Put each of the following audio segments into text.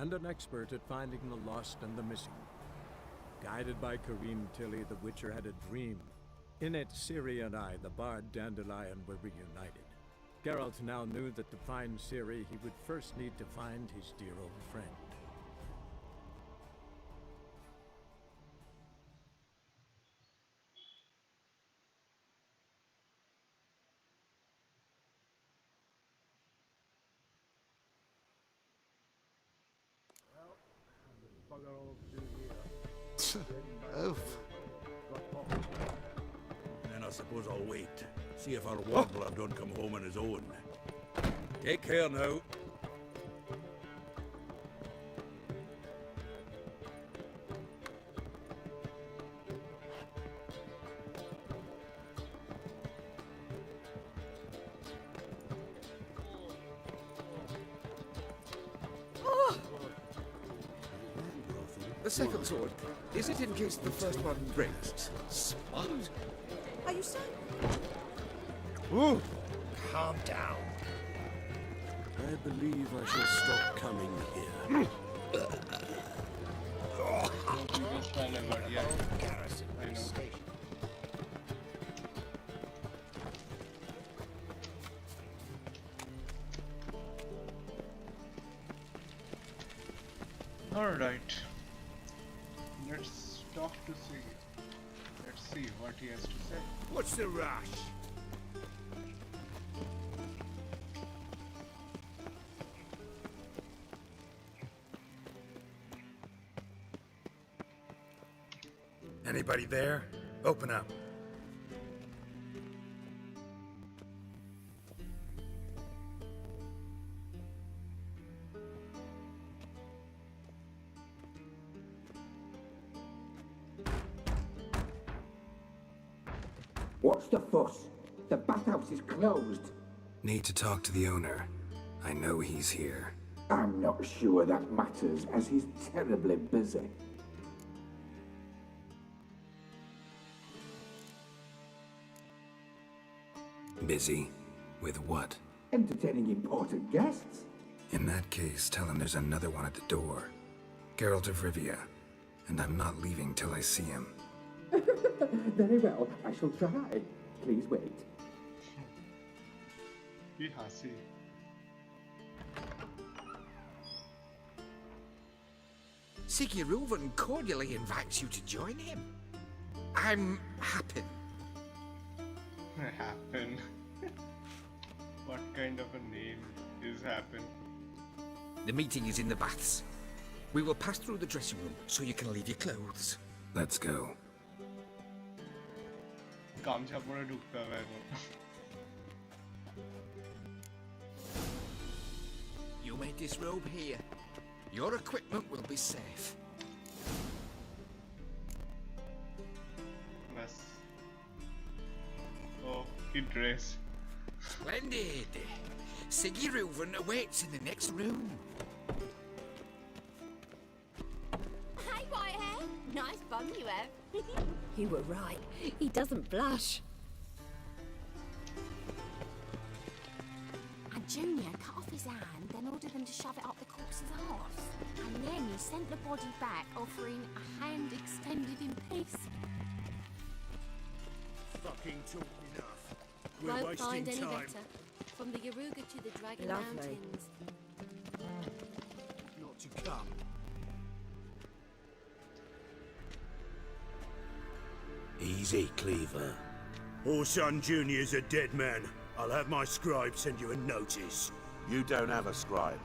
and an expert at finding the lost and the missing. Guided by Kareem Tilly, the Witcher had a dream. In it, Ciri and I, the bard Dandelion, were reunited. Geralt now knew that to find Ciri, he would first need to find his dear old friend. Oh. Then I suppose I'll wait. See if our warbler don't come home on his own. Take care now. The second sword. Is it in case the first one breaks? Smart. Are you certain? Ooh. Calm down. I believe I shall stop coming here. Garrison station. Alright. Let's talk to Sigi. Let's see what he has to say. What's the rush? Anybody there? Open up. What's the fuss? The bathhouse is closed. Need to talk to the owner. I know he's here. I'm not sure that matters, as he's terribly busy. Busy? With what? Entertaining important guests. In that case, tell him there's another one at the door. Geralt of Rivia. And I'm not leaving till I see him. Very well, I shall try. Please wait. Be hasi. Sigi Reuven cordially invites you to join him. I'm happy. Happen. What kind of a name is Happen? The meeting is in the baths. We will pass through the dressing room so you can leave your clothes. Let's go. काम छापने ढूंढता है वो. You may disrobe here. Your equipment will be safe. बस. Oh, he dress. Splendid. Sigi Reuven awaits in the next room. Hey, Whitehair. Nice bum you have. You were right. He doesn't blush. And Junior cut off his hand, then ordered them to shove it up the corpse's arse. And then he sent the body back, offering a hand extended in peace. Fucking talk enough. We're Won't wasting find any time. better. From the Yaruga to the Dragon Lovely. Mountains. Not to come. Easy, Cleaver. Orson Jr.'s a dead man. I'll have my scribe send you a notice. You don't have a scribe.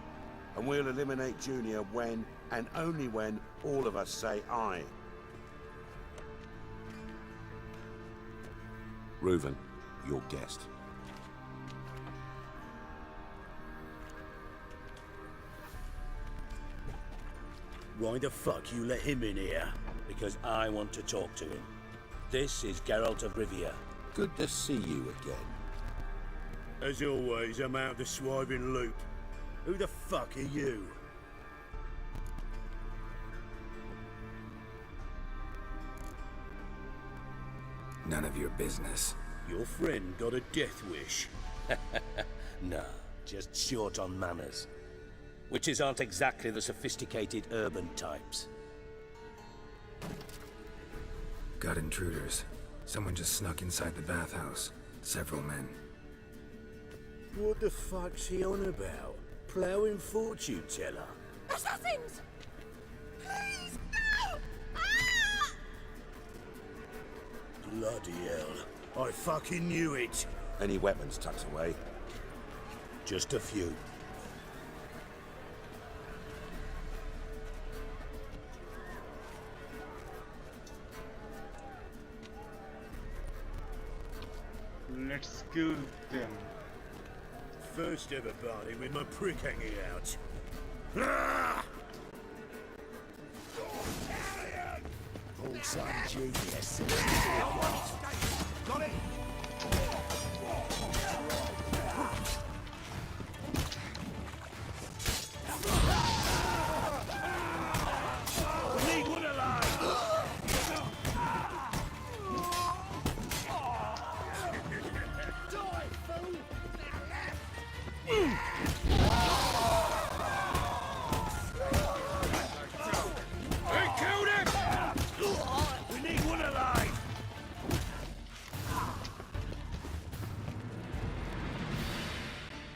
And we'll eliminate Junior when, and only when, all of us say aye. Reuven, your guest. Why the fuck you let him in here? Because I want to talk to him. This is Geralt of Rivia. Good to see you again. As always, I'm out of the swiving loop. Who the fuck are you? None of your business. Your friend got a death wish. Nah, just short on manners. Witches aren't exactly the sophisticated urban types. Got intruders. Someone just snuck inside the bathhouse. Several men. What the fuck's he on about? Ploughing fortune teller? Assassins! Please, no! Ah! Bloody hell. I fucking knew it. Any weapons tucked away? Just a few. Let's kill them. First ever party with my prick hanging out. Ah! Full-son genius. Got it! Need one alive! They killed him! We need one alive!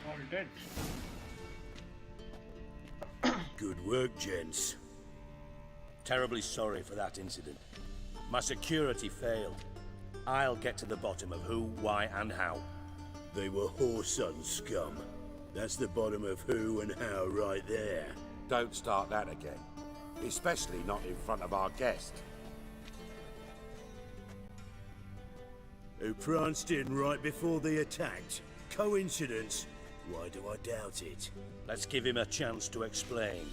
All dead. Good work, gents. Terribly sorry for that incident. My security failed. I'll get to the bottom of who, why, and how. They were whoreson scum. That's the bottom of who and how right there. Don't start that again. Especially not in front of our guest. Who pranced in right before they attacked. Coincidence? Why do I doubt it? Let's give him a chance to explain.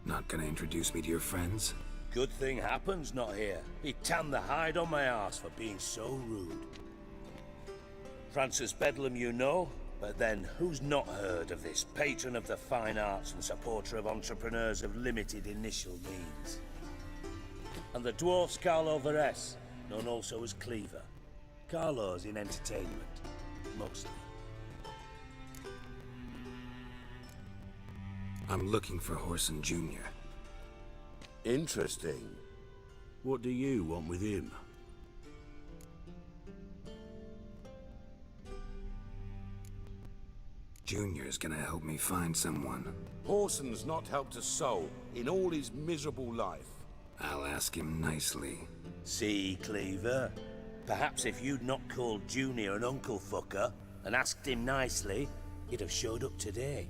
Not gonna introduce me to your friends? Good thing Happen's not here. He tanned the hide on my ass for being so rude. Francis Bedlam you know, but then who's not heard of this patron of the fine arts and supporter of entrepreneurs of limited initial means? And the dwarf's Carlo Veres, known also as Cleaver. Carlo's in entertainment, mostly. I'm looking for Whoreson Jr. Interesting. What do you want with him? Junior's gonna help me find someone. Whoreson's not helped a soul in all his miserable life. I'll ask him nicely. See, Cleaver? Perhaps if you'd not called Junior an uncle fucker and asked him nicely, he'd have showed up today.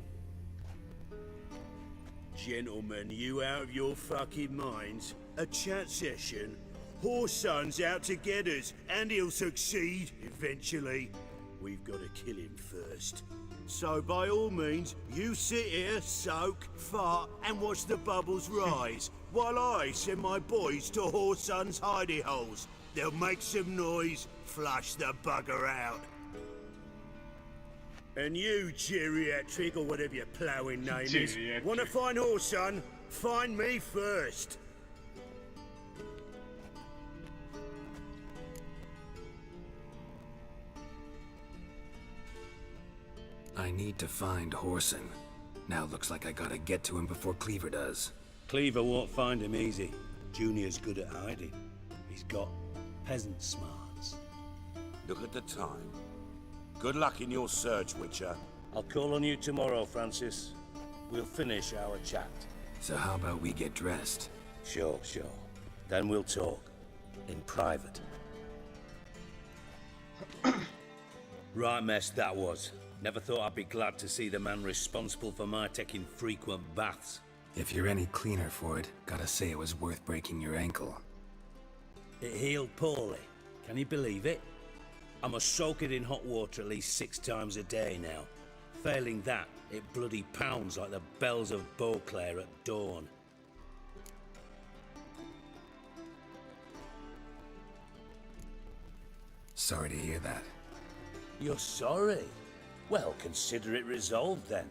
Gentlemen, you out of your fucking minds? A chat session? Whoreson's out to get us, and he'll succeed, eventually. We've got to kill him first. So by all means, you sit here, soak, fart, and watch the bubbles rise, while I send my boys to Whoreson's hidey holes. They'll make some noise, flush the bugger out. And you, geriatric, or whatever your ploughing name is, want to find Whoreson? Find me first. I need to find Whoreson. Now looks like I gotta get to him before Cleaver does. Cleaver won't find him easy. Junior's good at hiding. He's got peasant smarts. Look at the time. Good luck in your search, Witcher. I'll call on you tomorrow, Francis. We'll finish our chat. So how about we get dressed? Sure. Then we'll talk. In private. Right mess that was. Never thought I'd be glad to see the man responsible for my taking frequent baths. If you're any cleaner for it, gotta say it was worth breaking your ankle. It healed poorly. Can you believe it? I must soak it in hot water at least 6 times a day now. Failing that, it bloody pounds like the bells of Beauclair at dawn. Sorry to hear that. You're sorry? Well, consider it resolved then.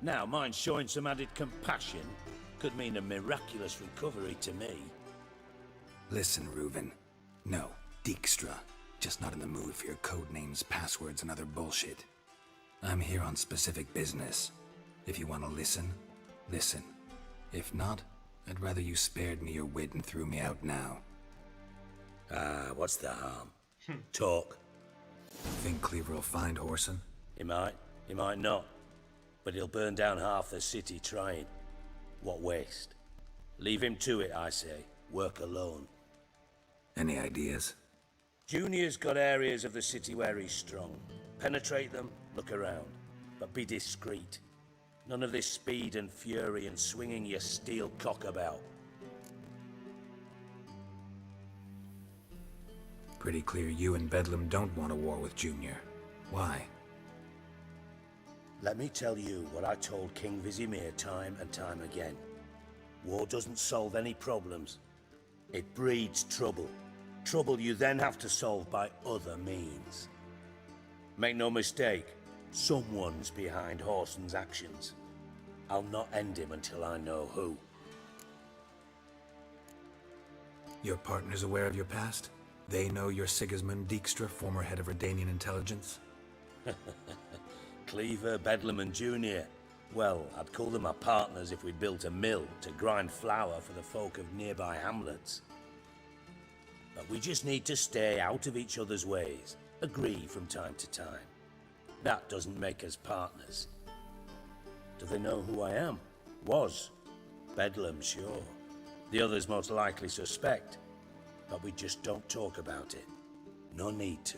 Now, mine showing some added compassion could mean a miraculous recovery to me. Listen, Reuven. No, Dijkstra. Just not in the mood for your code names, passwords, and other bullshit. I'm here on specific business. If you want to listen, listen. If not, I'd rather you spared me your wit and threw me out now. What's the harm? Talk. Think Cleaver will find Whoreson? He might not. But he'll burn down half the city trying. What waste? Leave him to it, I say. Work alone. Any ideas? Junior's got areas of the city where he's strong. Penetrate them, look around. But be discreet. None of this speed and fury and swinging your steel cock about. Pretty clear you and Bedlam don't want a war with Junior. Why? Let me tell you what I told King Vizimir time and time again. War doesn't solve any problems. It breeds trouble. Trouble you then have to solve by other means. Make no mistake, someone's behind Whoreson's actions. I'll not end him until I know who. Your partner's aware of your past? They know you're Sigismund Dijkstra, former head of Redanian intelligence? Cleaver, Bedlam and Junior. Well, I'd call them my partners if we'd built a mill to grind flour for the folk of nearby hamlets. But we just need to stay out of each other's ways, agree from time to time. That doesn't make us partners. Do they know who I am? Was. Bedlam, sure. The others most likely suspect. But we just don't talk about it. No need to.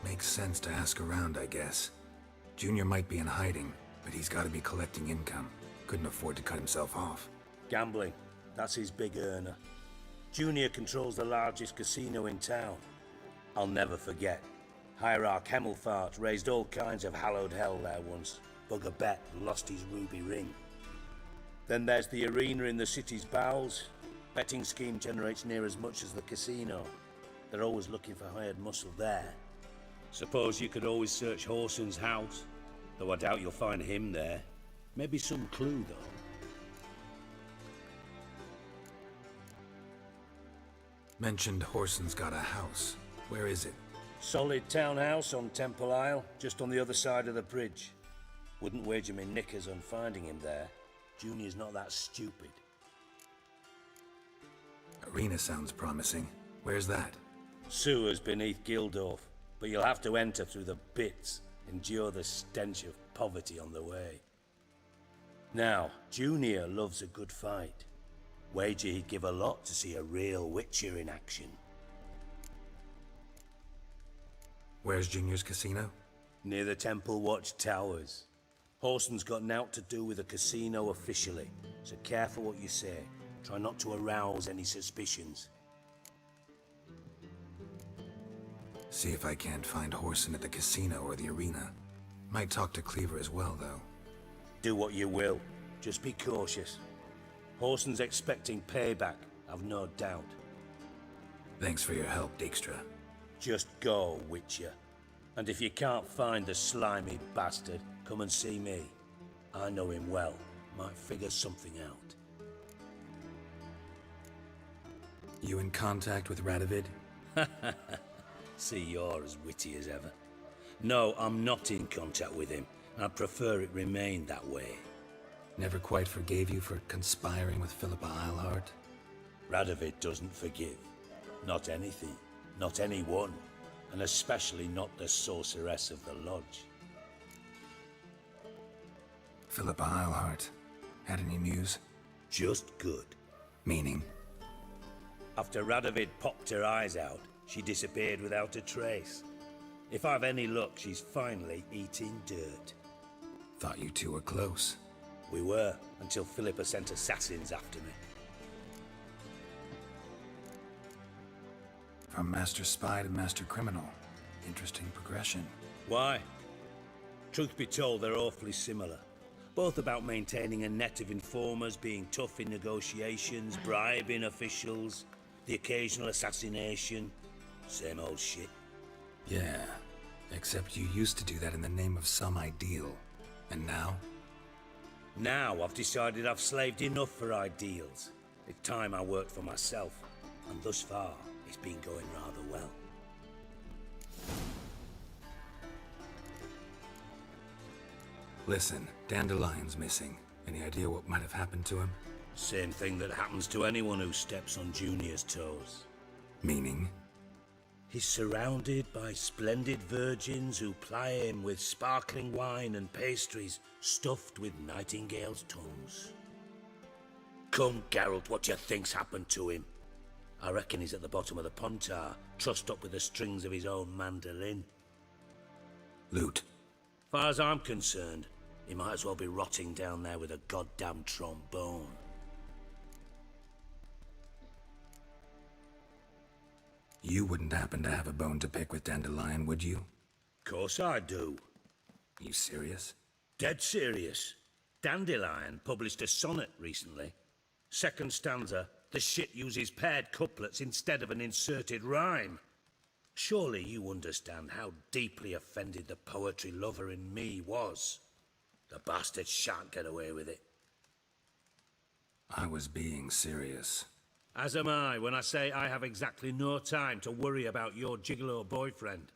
Makes sense to ask around, I guess. Junior might be in hiding, but he's got to be collecting income. Couldn't afford to cut himself off. Gambling. That's his big earner. Junior controls the largest casino in town. I'll never forget. Hierarch Hemmelfart raised all kinds of hallowed hell there once. Bugger bet and lost his ruby ring. Then there's the arena in the city's bowels. Betting scheme generates near as much as the casino. They're always looking for hired muscle there. Suppose you could always search Whoreson's house, though I doubt you'll find him there. Maybe some clue, though. Mentioned Whoreson's got a house. Where is it? Solid townhouse on Temple Isle, just on the other side of the bridge. Wouldn't wager me knickers on finding him there. Junior's not that stupid. Arena sounds promising. Where's that? Sewers beneath Gildorf, but you'll have to enter through the bits, endure the stench of poverty on the way. Now, Junior loves a good fight. Wager he'd give a lot to see a real Witcher in action. Where's Junior's casino? Near the Temple Watch Towers. Whoreson's got nought to do with the casino officially, so careful what you say. Try not to arouse any suspicions. See if I can't find Whoreson at the casino or the arena. Might talk to Cleaver as well, though. Do what you will. Just be cautious. Whoreson's expecting payback, I've no doubt. Thanks for your help, Dijkstra. Just go, Witcher. And if you can't find the slimy bastard, come and see me. I know him well. Might figure something out. You in contact with Radovid? See, you're as witty as ever. No, I'm not in contact with him. I'd prefer it remained that way. Never quite forgave you for conspiring with Philippa Eilhart? Radovid doesn't forgive. Not anything. Not anyone. And especially not the sorceress of the lodge. Philippa Eilhart. Had any news? Just good. Meaning? After Radovid popped her eyes out, she disappeared without a trace. If I've any luck, she's finally eating dirt. Thought you two were close. We were, until Philippa sent assassins after me. From Master Spy to Master Criminal. Interesting progression. Why? Truth be told, they're awfully similar. Both about maintaining a net of informers, being tough in negotiations, bribing officials, the occasional assassination. Same old shit. Yeah, except you used to do that in the name of some ideal. And now? Now I've decided I've slaved enough for ideals. It's time I worked for myself, and thus far, it's been going rather well. Listen, Dandelion's missing. Any idea what might have happened to him? Same thing that happens to anyone who steps on Junior's toes. Meaning? He's surrounded by splendid virgins who ply him with sparkling wine and pastries stuffed with nightingales' tongues. Come, Geralt, what do you think's happened to him? I reckon he's at the bottom of the Pontar, trussed up with the strings of his own mandolin. Loot. Far as I'm concerned, he might as well be rotting down there with a goddamn trombone. You wouldn't happen to have a bone to pick with Dandelion, would you? Course I do. You serious? Dead serious. Dandelion published a sonnet recently. Second stanza, the shit uses paired couplets instead of an inserted rhyme. Surely you understand how deeply offended the poetry lover in me was. The bastard shan't get away with it. I was being serious. As am I when I say I have exactly no time to worry about your gigolo boyfriend.